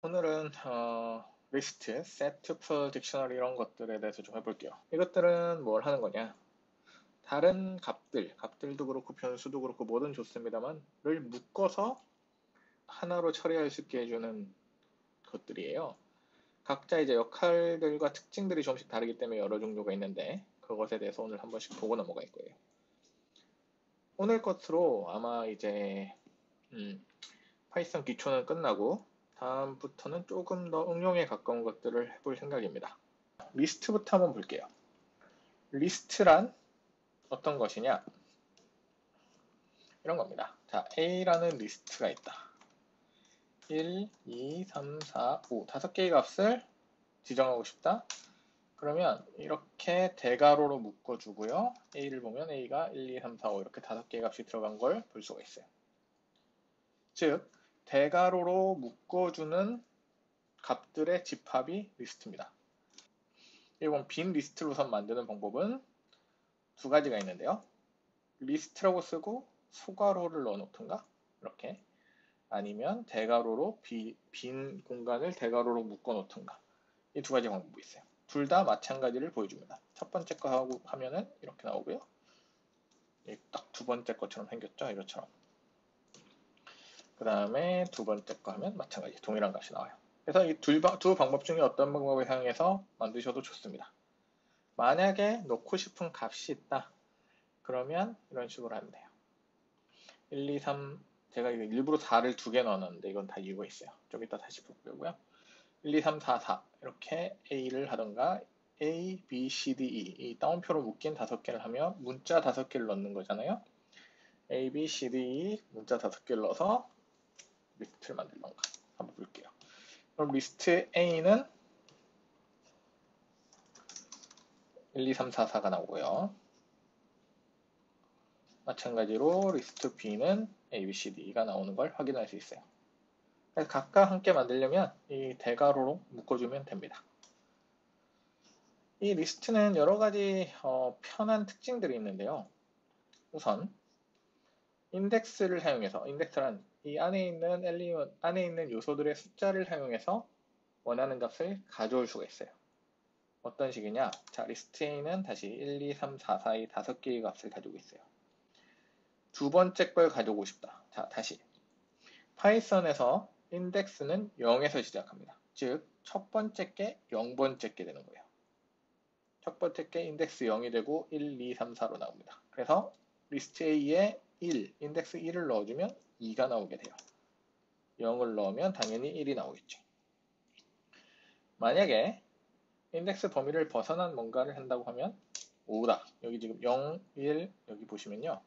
오늘은 리스트, set, pull, 딕셔너리 이런 것들에 대해서 좀 해볼게요. 이것들은 뭘 하는 거냐? 다른 값들도 그렇고 변수도 그렇고 뭐든 좋습니다만,를 묶어서 하나로 처리할 수 있게 해주는 것들이에요. 각자 이제 역할들과 특징들이 조금씩 다르기 때문에 여러 종류가 있는데 그것에 대해서 오늘 한 번씩 보고 넘어갈 거예요. 오늘 것으로 아마 이제 파이썬 기초는 끝나고 다음부터는 조금 더 응용에 가까운 것들을 해볼 생각입니다. 리스트부터 한번 볼게요. 리스트란 어떤 것이냐? 이런 겁니다. 자, A라는 리스트가 있다. 1, 2, 3, 4, 5 다섯 개의 값을 지정하고 싶다. 그러면 이렇게 대괄호로 묶어주고요. A를 보면 A가 1, 2, 3, 4, 5 이렇게 다섯 개의 값이 들어간 걸 볼 수가 있어요. 즉, 대괄호로 묶어주는 값들의 집합이 리스트입니다. 이건 빈 리스트로선 만드는 방법은 두 가지가 있는데요. 리스트라고 쓰고 소괄호를 넣어 놓던가 이렇게, 아니면 대괄호로 빈 공간을 대괄호로 묶어 놓던가, 이 두 가지 방법이 있어요. 둘 다 마찬가지를 보여줍니다. 첫 번째 거 하고 하면은 이렇게 나오고요. 딱 두 번째 것처럼 생겼죠, 이것처럼. 그 다음에 두 번째 거 하면 마찬가지 동일한 값이 나와요. 그래서 이 두 방법 중에 어떤 방법을 사용해서 만드셔도 좋습니다. 만약에 넣고 싶은 값이 있다, 그러면 이런 식으로 하면 돼요. 1, 2, 3, 제가 이거 일부러 4를 두 개 넣었는데 이건 다 이유가 있어요. 좀 이따 다시 볼게요. 1, 2, 3, 4, 4 이렇게 A를 하던가 A, B, C, D, E 이 따옴표로 묶인 다섯 개를 하면 문자 다섯 개를 넣는 거잖아요. A, B, C, D, E 문자 다섯 개를 넣어서 리스트를 만들던가 한번 볼게요. 그럼 리스트 A는 1, 2, 3, 4, 4가 나오고요. 마찬가지로 리스트 B는 A, B, C, D가 나오는 걸 확인할 수 있어요. 그래서 각각 함께 만들려면 이 대괄호로 묶어주면 됩니다. 이 리스트는 여러 가지 편한 특징들이 있는데요. 우선 인덱스를 사용해서, 인덱스란 이 안에 있는 엘리먼, 안에 있는 요소들의 숫자를 사용해서 원하는 값을 가져올 수가 있어요. 어떤 식이냐? 자, 리스트 A는 다시 1, 2, 3, 4, 4, 이 다섯 개의 값을 가지고 있어요. 두 번째 걸 가져오고 싶다. 자, 다시 파이썬에서 인덱스는 0에서 시작합니다. 즉, 첫 번째 게 0번째 게 되는 거예요. 첫 번째 게 인덱스 0이 되고 1, 2, 3, 4로 나옵니다. 그래서 리스트 A에 1, 인덱스 1을 넣어주면 2가 나오게 돼요. 0을 넣으면 당연히 1이 나오겠죠. 만약에 인덱스 범위를 벗어난 뭔가를 한다고 하면 5다. 여기 지금 0, 1, 여기 보시면요.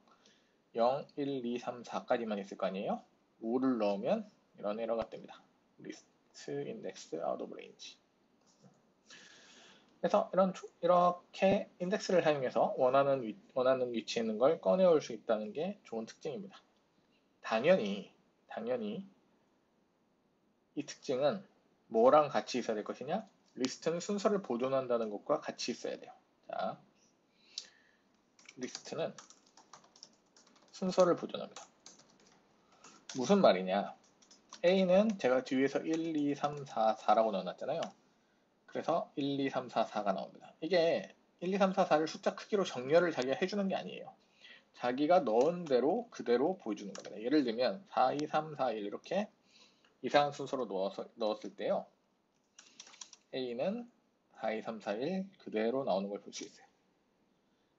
0, 1, 2, 3, 4까지만 있을 거 아니에요? 5를 넣으면 이런 에러가 뜹니다. 리스트 인덱스 out of range. 그래서 이렇게 인덱스를 사용해서 원하는 위치에 있는 걸 꺼내올 수 있다는 게 좋은 특징입니다. 당연히 이 특징은 뭐랑 같이 있어야 될 것이냐? 리스트는 순서를 보존한다는 것과 같이 있어야 돼요. 자, 리스트는 순서를 보존합니다. 무슨 말이냐? A는 제가 뒤에서 1, 2, 3, 4, 4라고 넣어놨잖아요. 그래서 1, 2, 3, 4, 4가 나옵니다. 이게 1, 2, 3, 4, 4를 숫자 크기로 정렬을 자기가 해주는 게 아니에요. 자기가 넣은 대로 그대로 보여주는 겁니다. 예를 들면 4, 2, 3, 4, 1 이렇게 이상한 순서로 넣었을 때요. A는 4, 2, 3, 4, 1 그대로 나오는 걸 볼 수 있어요.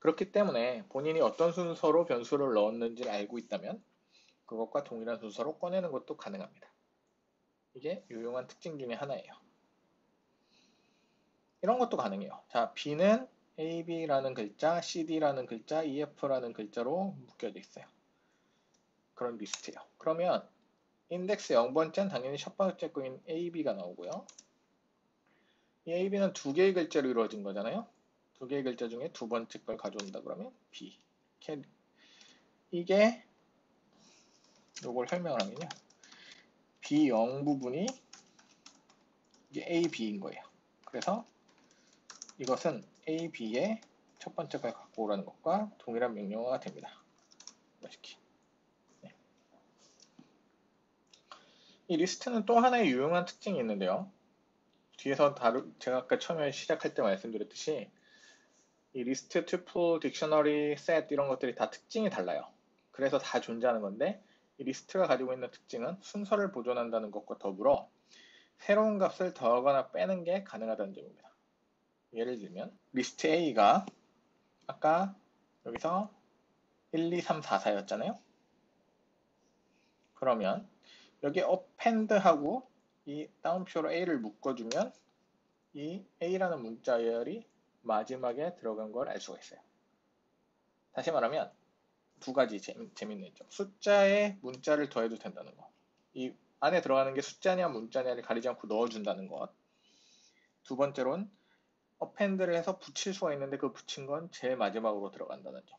그렇기 때문에 본인이 어떤 순서로 변수를 넣었는지를 알고 있다면 그것과 동일한 순서로 꺼내는 것도 가능합니다. 이게 유용한 특징 중에 하나예요. 이런 것도 가능해요. 자, B는 AB라는 글자, CD라는 글자, EF라는 글자로 묶여져 있어요. 그런 리스트예요. 그러면 인덱스 0번째는 당연히 첫 번째 거인 AB가 나오고요. 이 AB는 두 개의 글자로 이루어진 거잖아요. 두 개의 글자 중에 두 번째 걸 가져온다 그러면 B. 이게 요걸 설명을 하면요. B0 부분이 이게 AB인 거예요. 그래서 이것은 AB의 첫 번째 걸 갖고 오라는 것과 동일한 명령어가 됩니다. 이렇게. 네. 이 리스트는 또 하나의 유용한 특징이 있는데요. 뒤에서 제가 아까 처음에 시작할 때 말씀드렸듯이 이 리스트, 투플, 딕셔너리, 셋 이런 것들이 다 특징이 달라요. 그래서 다 존재하는 건데 이 리스트가 가지고 있는 특징은 순서를 보존한다는 것과 더불어 새로운 값을 더하거나 빼는 게 가능하다는 점입니다. 예를 들면 리스트 A가 아까 여기서 1, 2, 3, 4, 4였잖아요. 그러면 여기 append하고 이 따옴표로 A를 묶어주면 이 A라는 문자열이 마지막에 들어간 걸 알 수가 있어요. 다시 말하면 두 가지 재밌는 점. 숫자에 문자를 더해도 된다는 거. 이 안에 들어가는 게 숫자냐 문자냐를 가리지 않고 넣어준다는 것. 두 번째로는 append를 해서 붙일 수가 있는데 그 붙인 건 제일 마지막으로 들어간다는 점.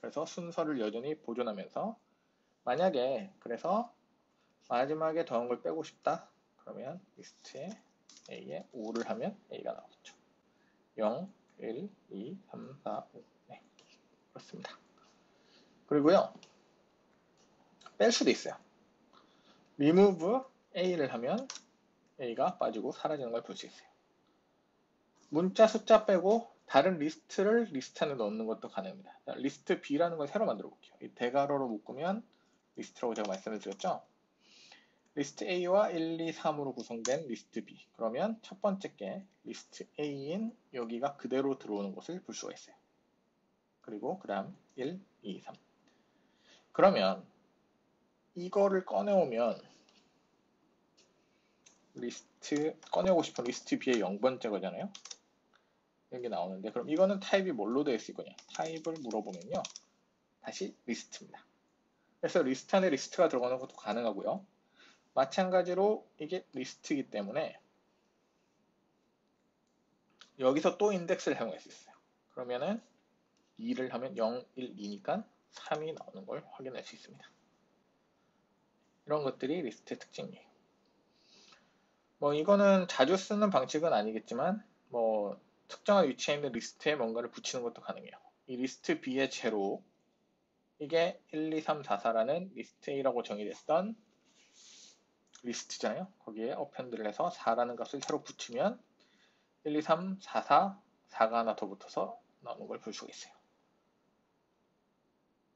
그래서 순서를 여전히 보존하면서 만약에 그래서 마지막에 더한 걸 빼고 싶다. 그러면 리스트에 A에 5를 하면 A가 나오겠죠. 0, 1, 2, 3, 4, 5. 네, 그렇습니다. 그리고요. 뺄 수도 있어요. remove A를 하면 A가 빠지고 사라지는 걸 볼 수 있어요. 문자 숫자 빼고 다른 리스트를 리스트 안에 넣는 것도 가능합니다. 자, 리스트 B라는 걸 새로 만들어 볼게요. 이 대괄호로 묶으면 리스트라고 제가 말씀을 드렸죠. 리스트 A와 1, 2, 3으로 구성된 리스트 B. 그러면 첫 번째 게 리스트 A인 여기가 그대로 들어오는 것을 볼 수가 있어요. 그리고 그 다음 1, 2, 3. 그러면 이거를 꺼내오면 리스트 꺼내고 싶은 리스트 B의 0번째 거잖아요. 여기 나오는데 그럼 이거는 타입이 뭘로 되어 있을 거냐? 타입을 물어보면요. 다시 리스트입니다. 그래서 리스트 안에 리스트가 들어가는 것도 가능하고요. 마찬가지로 이게 리스트이기 때문에 여기서 또 인덱스를 사용할 수 있어요. 그러면은 2를 하면 0, 1, 2니까 3이 나오는 걸 확인할 수 있습니다. 이런 것들이 리스트의 특징이에요. 뭐 이거는 자주 쓰는 방식은 아니겠지만 뭐 특정한 위치에 있는 리스트에 뭔가를 붙이는 것도 가능해요. 이 리스트 B의 제로 이게 1, 2, 3, 4, 4라는 리스트 A라고 정의됐던 리스트잖아요. 거기에 append를 해서 4라는 값을 새로 붙이면 1, 2, 3, 4, 4, 4가 하나 더 붙어서 나오는 걸 볼 수가 있어요.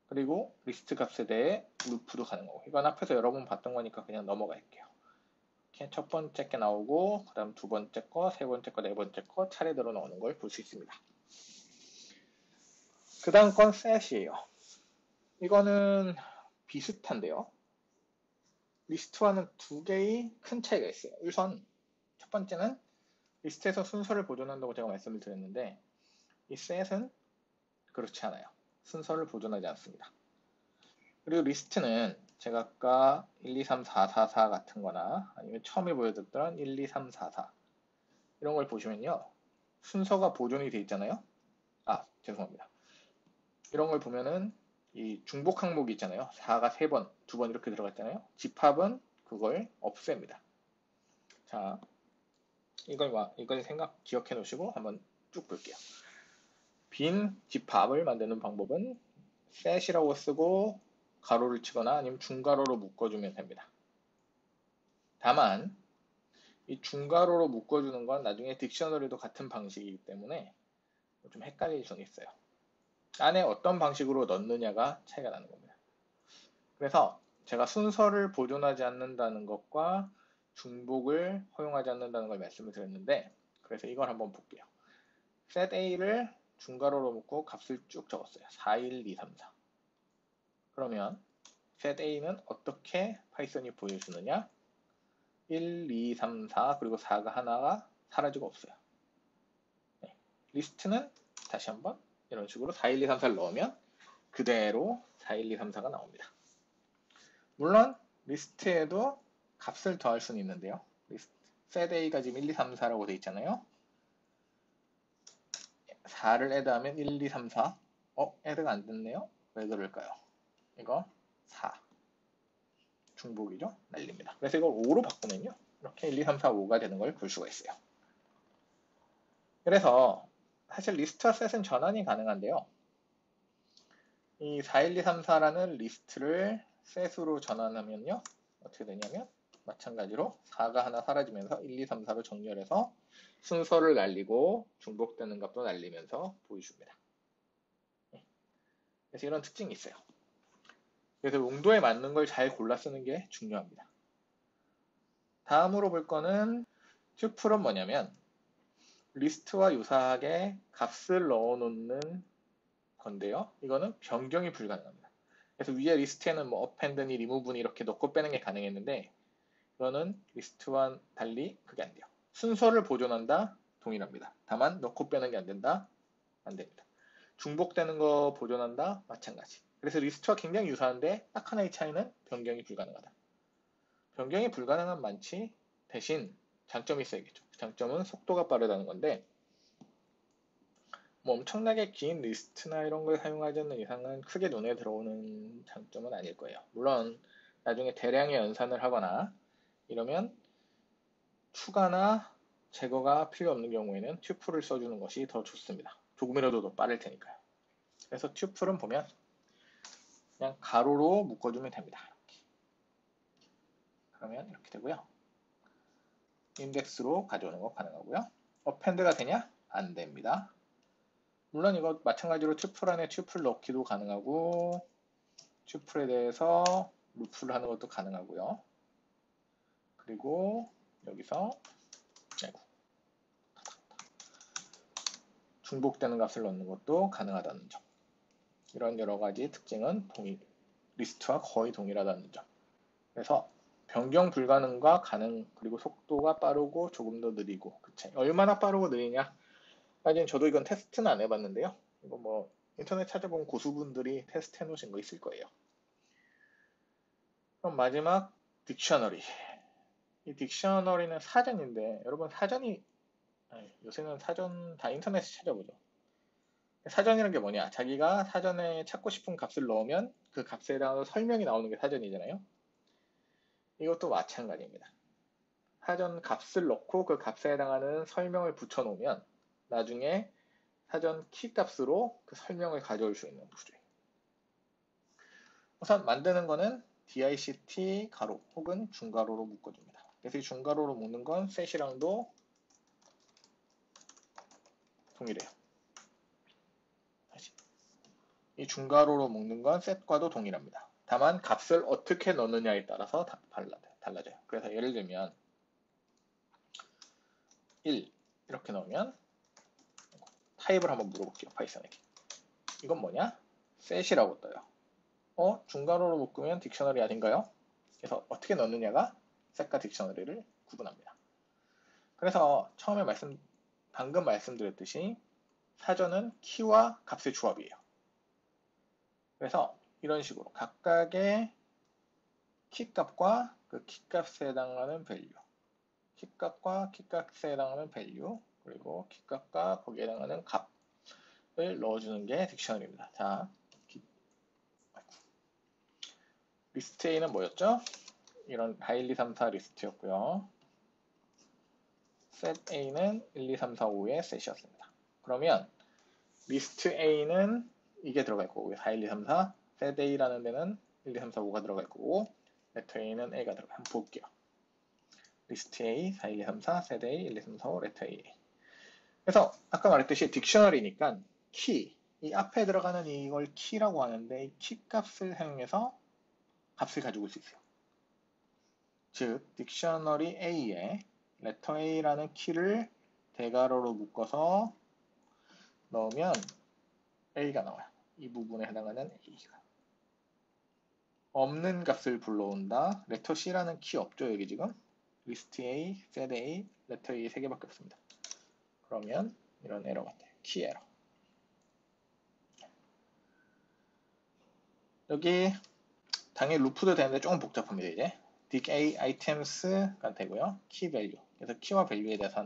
그리고 리스트 값에 대해 루프도 가능하고 이건 앞에서 여러 번 봤던 거니까 그냥 넘어갈게요. 이렇게 첫 번째 게 나오고 그 다음 두 번째 거, 세 번째 거, 네 번째 거 차례대로 나오는 걸 볼 수 있습니다. 그 다음 건 셋이에요. 이거는 비슷한데요. 리스트와는 두 개의 큰 차이가 있어요. 우선 첫 번째는 리스트에서 순서를 보존한다고 제가 말씀을 드렸는데 이 셋은 그렇지 않아요. 순서를 보존하지 않습니다. 그리고 리스트는 제가 아까 1, 2, 3, 4, 4, 4 같은 거나 아니면 처음에 보여줬던 1, 2, 3, 4, 4 이런 걸 보시면요. 순서가 보존이 돼 있잖아요. 죄송합니다. 이런 걸 보면은 이 중복 항목이 있잖아요. 4가 3번, 2번 이렇게 들어갔잖아요. 집합은 그걸 없앱니다. 자, 이걸 기억해 놓으시고 한번 쭉 볼게요. 빈 집합을 만드는 방법은 set이라고 쓰고 가로를 치거나 아니면 중가로로 묶어주면 됩니다. 다만 이 중가로로 묶어주는 건 나중에 딕셔너리도 같은 방식이기 때문에 좀 헷갈릴 수는 있어요. 안에 어떤 방식으로 넣느냐가 차이가 나는 겁니다. 그래서 제가 순서를 보존하지 않는다는 것과 중복을 허용하지 않는다는 걸 말씀을 드렸는데 그래서 이걸 한번 볼게요. set A를 중괄호로 묶고 값을 쭉 적었어요. 4, 1, 2, 3, 4. 그러면 set A는 어떻게 파이썬이 보여주느냐? 1, 2, 3, 4 그리고 4가 하나가 사라지고 없어요. 네. 리스트는 다시 한번 이런 식으로 4, 1, 2, 3, 4를 넣으면 그대로 4, 1, 2, 3, 4가 나옵니다. 물론 리스트에도 값을 더할 수는 있는데요. set A가 지금 1, 2, 3, 4라고 되어 있잖아요. 4를 애드하면 1, 2, 3, 4. 애드가 안 됐네요. 왜 그럴까요? 이거 4. 중복이죠? 날립니다. 그래서 이걸 5로 바꾸면요. 이렇게 1, 2, 3, 4, 5가 되는 걸 볼 수가 있어요. 그래서 사실 리스트와 셋은 전환이 가능한데요. 이 4, 1, 2, 3, 4라는 리스트를 셋으로 전환하면요. 어떻게 되냐면 마찬가지로 4가 하나 사라지면서 1, 2, 3, 4로 정렬해서 순서를 날리고 중복되는 값도 날리면서 보여줍니다. 그래서 이런 특징이 있어요. 그래서 용도에 맞는 걸 잘 골라 쓰는 게 중요합니다. 다음으로 볼 거는 튜플은 뭐냐면 리스트와 유사하게 값을 넣어놓는 건데요. 이거는 변경이 불가능합니다. 그래서 위에 리스트에는 뭐 append니, remove니 이렇게 넣고 빼는 게 가능했는데 이거는 리스트와 달리 그게 안 돼요. 순서를 보존한다? 동일합니다. 다만 넣고 빼는 게 안 된다? 안 됩니다. 중복되는 거 보존한다? 마찬가지. 그래서 리스트와 굉장히 유사한데 딱 하나의 차이는 변경이 불가능하다. 변경이 불가능한 많지 대신 장점이 있어야겠죠. 장점은 속도가 빠르다는 건데 뭐 엄청나게 긴 리스트나 이런 걸 사용하지 않는 이상은 크게 눈에 들어오는 장점은 아닐 거예요. 물론 나중에 대량의 연산을 하거나 이러면 추가나 제거가 필요 없는 경우에는 튜플을 써주는 것이 더 좋습니다. 조금이라도 더 빠를 테니까요. 그래서 튜플은 보면 그냥 가로로 묶어주면 됩니다. 이렇게. 그러면 이렇게 되고요. 인덱스로 가져오는 거 가능하고요. 어펜드가 되냐? 안 됩니다. 물론 이거 마찬가지로 튜플 안에 튜플 넣기도 가능하고 튜플에 대해서 루프를 하는 것도 가능하고요. 그리고 여기서 중복되는 값을 넣는 것도 가능하다는 점. 이런 여러 가지 특징은 리스트와 거의 동일하다는 점. 그래서 변경 불가능과 가능, 그리고 속도가 빠르고 조금 더 느리고 그 차이. 얼마나 빠르고 느리냐? 사실 저도 이건 테스트는 안 해봤는데요. 이거 뭐 인터넷 찾아본 고수분들이 테스트 해놓으신 거 있을 거예요. 그럼 마지막 딕셔너리. 이 딕셔너리는 사전인데 여러분 사전이 요새는 사전 다 인터넷에 찾아보죠. 사전이라는 게 뭐냐? 자기가 사전에 찾고 싶은 값을 넣으면 그 값에 해당하는 설명이 나오는 게 사전이잖아요. 이것도 마찬가지입니다. 사전 값을 넣고 그 값에 해당하는 설명을 붙여놓으면 나중에 사전 키 값으로 그 설명을 가져올 수 있는 구조예요. 우선 만드는 거는 dict 가로 혹은 중가로로 묶어줍니다. 그래서 이 중가로로 묶는 건 셋이랑도 동일해요. 다시. 이 중가로로 묶는 건 셋과도 동일합니다. 다만 값을 어떻게 넣느냐에 따라서 달라져요. 그래서 예를 들면 1 이렇게 넣으면 타입을 한번 물어볼게요. 파이썬에게. 이건 뭐냐? 셋이라고 떠요. 중괄호로 묶으면 딕셔너리 아닌가요? 그래서 어떻게 넣느냐가 셋과 딕셔너리를 구분합니다. 그래서 처음에 방금 말씀드렸듯이 사전은 키와 값의 조합이에요. 그래서 이런 식으로 각각의 키값과 그 키값에 해당하는 밸류, 키값과 키값에 해당하는 밸류, 그리고 키값과 거기에 해당하는 값을 넣어주는 게 딕셔너리입니다. 자, 리스트 A는 뭐였죠? 이런 1, 2, 3, 4 리스트였고요. set A는 1, 2, 3, 4, 5의 셋이었습니다. 그러면 리스트 A는 이게 들어갈 거고요. 4, 1, 2, 3, 4 set A라는 데는 1, 2, 3, 4, 5가 들어갈 거고 letter A는 A가 들어가요. 한번 볼게요. 리스트 A, 4, 1, 2, 3, 4 set A, 1, 2, 3, 4, 5 letter A. 그래서 아까 말했듯이 딕셔너리니까 키, 이 앞에 들어가는 이걸 키라고 하는데 이 키 값을 사용해서 값을 가지고 올 수 있어요. 즉, 딕셔너리 A에 letter A라는 키를 대괄호로 묶어서 넣으면 A가 나와요. 이 부분에 해당하는 A가. 없는 값을 불러온다. letter C라는 키 없죠, 여기 지금? list A, set A, letter A 3개밖에 없습니다. 그러면 이런 에러가 돼요. 키 에러. 여기 당연히 루프도 되는데 조금 복잡합니다, 이제. dic A items가 되고요. key value. 그래서 키와 밸류에 대해서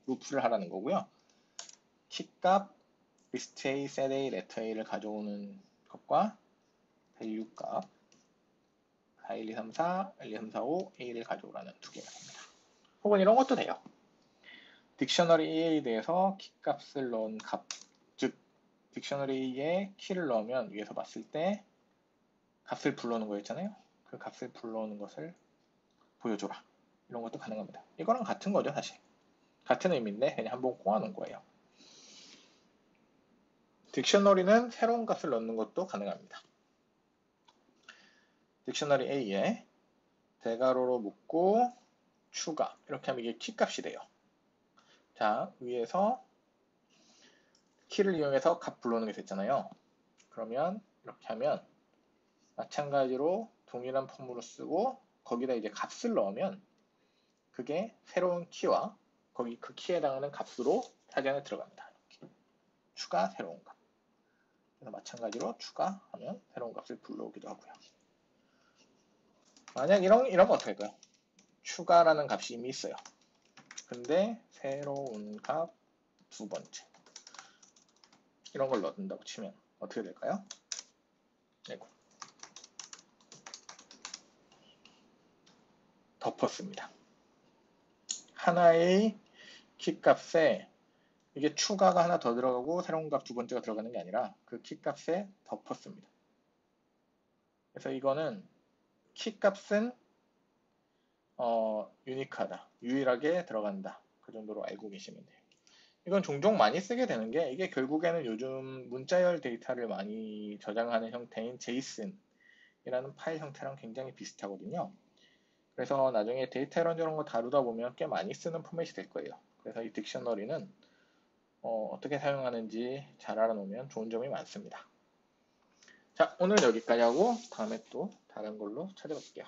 루프를 하라는 거고요. 키값, list A, set A, letter A를 가져오는 것과 밸류 값 4, 1, 2, 3, 4, 1, 2, 3, 4, 5, A를 가져오라는 두 개가 됩니다. 혹은 이런 것도 돼요. 딕셔너리 A에 대해서 키값을 넣은 값, 즉 딕셔너리에 키를 넣으면 위에서 봤을 때 값을 불러오는 거였잖아요. 그 값을 불러오는 것을 보여줘라. 이런 것도 가능합니다. 이거랑 같은 거죠, 사실. 같은 의미인데 그냥 한번 꼬아놓은 거예요. 딕셔너리는 새로운 값을 넣는 것도 가능합니다. 딕셔너리 A에 대괄호로 묶고 추가 이렇게 하면 이게 키값이 돼요. 자, 위에서 키를 이용해서 값 불러오는 게 됐잖아요. 그러면 이렇게 하면 마찬가지로 동일한 폼으로 쓰고 거기다 이제 값을 넣으면 그게 새로운 키와 거기 그 키에 해당하는 값으로 사지 안에 들어갑니다. 이렇게. 추가 새로운 값. 그래서 마찬가지로 추가하면 새로운 값을 불러오기도 하고요. 만약 이러면 어떻게 할까요? 추가라는 값이 이미 있어요. 근데 새로운 값 두 번째. 이런 걸 넣는다고 치면 어떻게 될까요? 아이고. 덮었습니다. 하나의 키값에 이게 추가가 하나 더 들어가고 새로운 값 두 번째가 들어가는 게 아니라 그 키값에 덮었습니다. 그래서 이거는 키값은 유니크하다, 유일하게 들어간다. 그 정도로 알고 계시면 돼요. 이건 종종 많이 쓰게 되는 게 이게 결국에는 요즘 문자열 데이터를 많이 저장하는 형태인 JSON이라는 파일 형태랑 굉장히 비슷하거든요. 그래서 나중에 데이터 이런저런 거 다루다 보면 꽤 많이 쓰는 포맷이 될 거예요. 그래서 이 딕셔너리는 어떻게 사용하는지 잘 알아놓으면 좋은 점이 많습니다. 자, 오늘 여기까지 하고 다음에 또 다른 걸로 찾아볼게요.